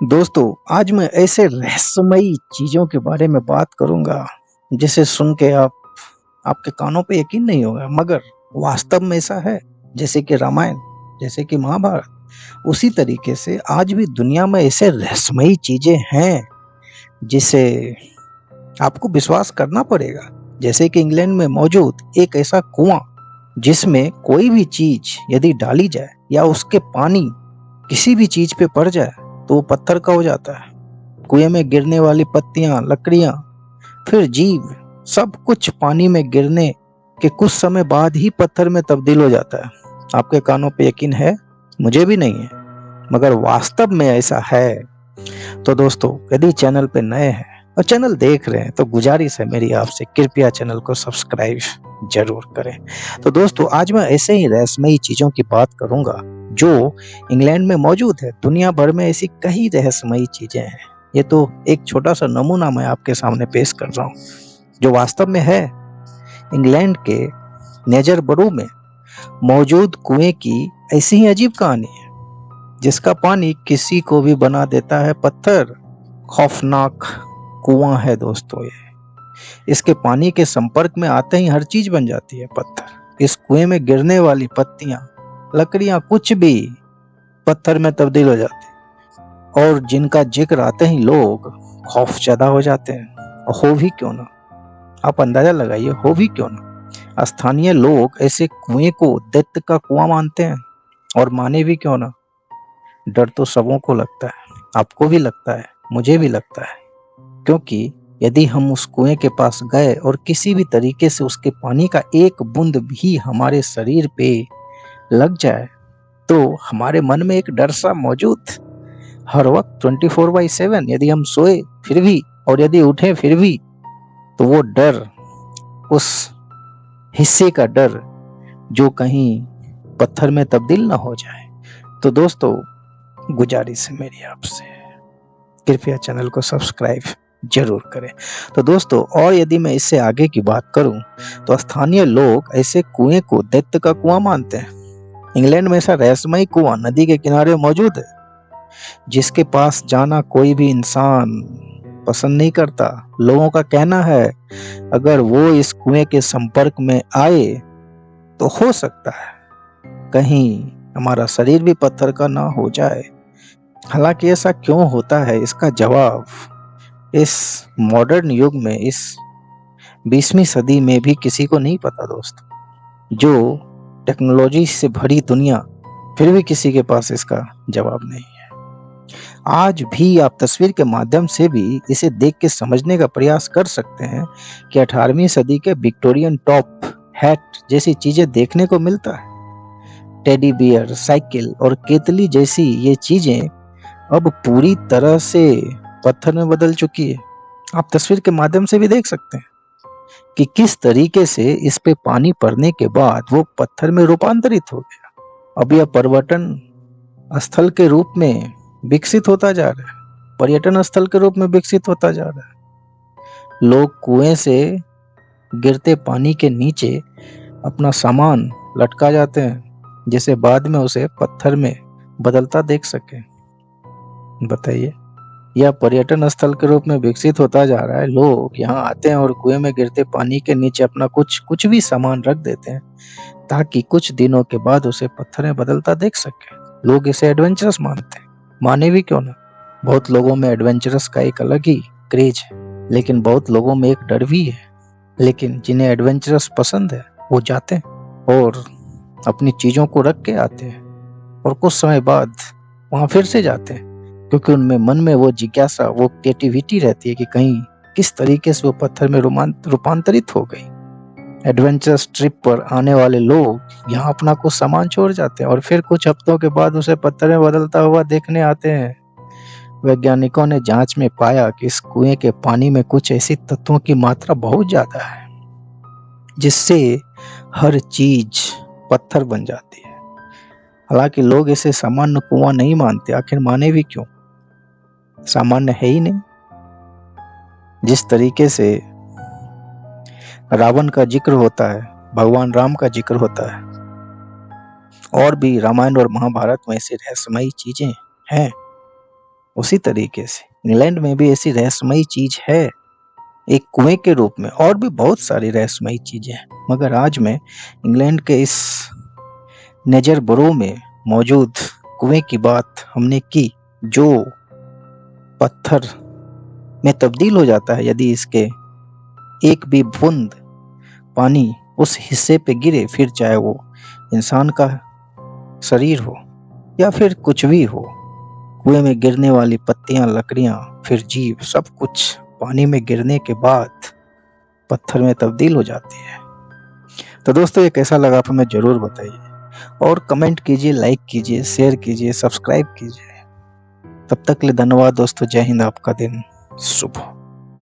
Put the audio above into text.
दोस्तों, आज मैं ऐसे रहस्यमयी चीज़ों के बारे में बात करूँगा, जिसे सुन के आपके कानों पे यकीन नहीं होगा, मगर वास्तव में ऐसा है। जैसे कि रामायण, जैसे कि महाभारत, उसी तरीके से आज भी दुनिया में ऐसे रहस्यमयी चीज़ें हैं, जिसे आपको विश्वास करना पड़ेगा। जैसे कि इंग्लैंड में मौजूद एक ऐसा कुआँ, जिसमें कोई भी चीज़ यदि डाली जाए या उसके पानी किसी भी चीज़ पे पड़ जाए, तो वो पत्थर का हो जाता है। कुएं में गिरने वाली पत्तियां, लकड़ियां, फिर जीव, सब कुछ पानी में गिरने के कुछ समय बाद ही पत्थर में तब्दील हो जाता है। आपके कानों पे यकीन है? मुझे भी नहीं है, मगर वास्तव में ऐसा है। तो दोस्तों, यदि चैनल पे नए हैं और चैनल देख रहे हैं, तो गुजारिश है मेरी आपसे, कृपया चैनल को सब्सक्राइब जरूर करें। तो दोस्तों, आज मैं ऐसे ही रहस्यमयी चीजों की बात करूंगा जो इंग्लैंड में मौजूद है। दुनिया भर में ऐसी कई रहस्यमयी चीजें हैं। ये तो एक छोटा सा नमूना मैं आपके सामने पेश कर रहा हूँ, जो वास्तव में है। इंग्लैंड के नेजरबरो में मौजूद कुएं की ऐसी ही अजीब कहानी है, जिसका पानी किसी को भी बना देता है पत्थर। खौफनाक कुआं है दोस्तों ये। इसके पानी के संपर्क में आते ही हर चीज बन जाती है पत्थर। इस कुएं में गिरने वाली पत्तियां, लकड़ियां, कुछ भी पत्थर में तब्दील हो जाती है, और जिनका जिक्र आते ही लोग खौफजदा हो जाते हैं। और हो भी क्यों ना, आप अंदाजा लगाइए, हो भी क्यों ना। स्थानीय लोग ऐसे कुएं को दैत्य का कुआं मानते हैं, और माने भी क्यों ना। डर तो सबों को लगता है, आपको भी लगता है, मुझे भी लगता है। क्योंकि यदि हम उस कुएं के पास गए और किसी भी तरीके से उसके पानी का एक बूंद भी हमारे शरीर पे लग जाए, तो हमारे मन में एक डर सा मौजूद हर वक्त 24/7। यदि हम सोए फिर भी, और यदि उठे फिर भी, तो वो डर, उस हिस्से का डर जो कहीं पत्थर में तब्दील ना हो जाए। तो दोस्तों, गुजारिश है मेरी आपसे, कृपया चैनल को सब्सक्राइब जरूर करें। तो दोस्तों, और यदि मैं इससे आगे की बात करूं, तो स्थानीय लोग ऐसे कुएं को दैत्य का कुआं मानते हैं। इंग्लैंड में ऐसा रहस्यमयी कुआं नदी के किनारे मौजूद है, जिसके पास जाना कोई भी इंसान पसंद नहीं करता। लोगों का कहना है, अगर वो इस कुएं के संपर्क में आए, तो हो सकता है कहीं हमारा शरीर भी पत्थर का ना हो जाए। हालांकि ऐसा क्यों होता है, इसका जवाब इस मॉडर्न युग में, इस 20वीं सदी में भी किसी को नहीं पता दोस्त। जो टेक्नोलॉजी से भरी दुनिया, फिर भी किसी के पास इसका जवाब नहीं है। आज भी आप तस्वीर के माध्यम से भी इसे देख के समझने का प्रयास कर सकते हैं कि 18वीं सदी के विक्टोरियन टॉप हैट जैसी चीजें देखने को मिलता है। टेडी बियर, साइकिल और केतली जैसी ये चीजें अब पूरी तरह से पत्थर में बदल चुकी है। आप तस्वीर के माध्यम से भी देख सकते हैं कि किस तरीके से इस पे पानी पड़ने के बाद वो पत्थर में रूपांतरित हो गया। अब यह पर्यटन स्थल के रूप में विकसित होता जा रहा है, पर्यटन स्थल के रूप में विकसित होता जा रहा है। लोग कुएं से गिरते पानी के नीचे अपना सामान लटका जाते हैं, जिसे बाद में उसे पत्थर में बदलता देख सके। बताइए, यह पर्यटन स्थल के रूप में विकसित होता जा रहा है। लोग यहाँ आते हैं और कुएं में गिरते पानी के नीचे अपना कुछ भी सामान रख देते हैं, ताकि कुछ दिनों के बाद उसे पत्थर में बदलता देख सके। लोग इसे एडवेंचरस मानते हैं, माने भी क्यों ना। बहुत लोगों में एडवेंचरस का एक अलग ही क्रेज है, लेकिन बहुत लोगों में एक डर भी है। लेकिन जिन्हें एडवेंचरस पसंद है, वो जाते हैं और अपनी चीजों को रख के आते हैं, और कुछ समय बाद वहां फिर से जाते हैं, क्योंकि उनमें मन में वो जिज्ञासा, वो क्रिएटिविटी रहती है कि कहीं किस तरीके से वो पत्थर में रूपांतरित हो गई। एडवेंचरस ट्रिप पर आने वाले लोग यहाँ अपना कुछ सामान छोड़ जाते हैं, और फिर कुछ हफ्तों के बाद उसे पत्थर में बदलता हुआ देखने आते हैं। वैज्ञानिकों ने जांच में पाया कि इस कुएं के पानी में कुछ ऐसी तत्वों की मात्रा बहुत ज्यादा है, जिससे हर चीज पत्थर बन जाती है। हालांकि लोग इसे सामान्य कुआं नहीं मानते। आखिर माने भी क्यों, सामान्य है ही नहीं। जिस तरीके से रावण का जिक्र होता है, भगवान राम का जिक्र होता है, और भी रामायण और महाभारत में ऐसे रहस्यमयी चीजें हैं, उसी तरीके से इंग्लैंड में भी ऐसी रहस्यमयी चीज है, एक कुएं के रूप में। और भी बहुत सारी रहस्यमयी चीजें हैं, मगर आज मैं इंग्लैंड के इस नेजरबरो में मौजूद कुएं की बात हमने की, जो पत्थर में तब्दील हो जाता है यदि इसके एक भी बूंद पानी उस हिस्से पे गिरे, फिर चाहे वो इंसान का शरीर हो या फिर कुछ भी हो। कुएं में गिरने वाली पत्तियां, लकड़ियां, फिर जीव, सब कुछ पानी में गिरने के बाद पत्थर में तब्दील हो जाती है। तो दोस्तों, ये कैसा लगा आप हमें जरूर बताइए और कमेंट कीजिए, लाइक कीजिए, शेयर कीजिए, सब्सक्राइब कीजिए। तब तक के लिए धन्यवाद दोस्तों। जय हिंद। आपका दिन शुभ हो।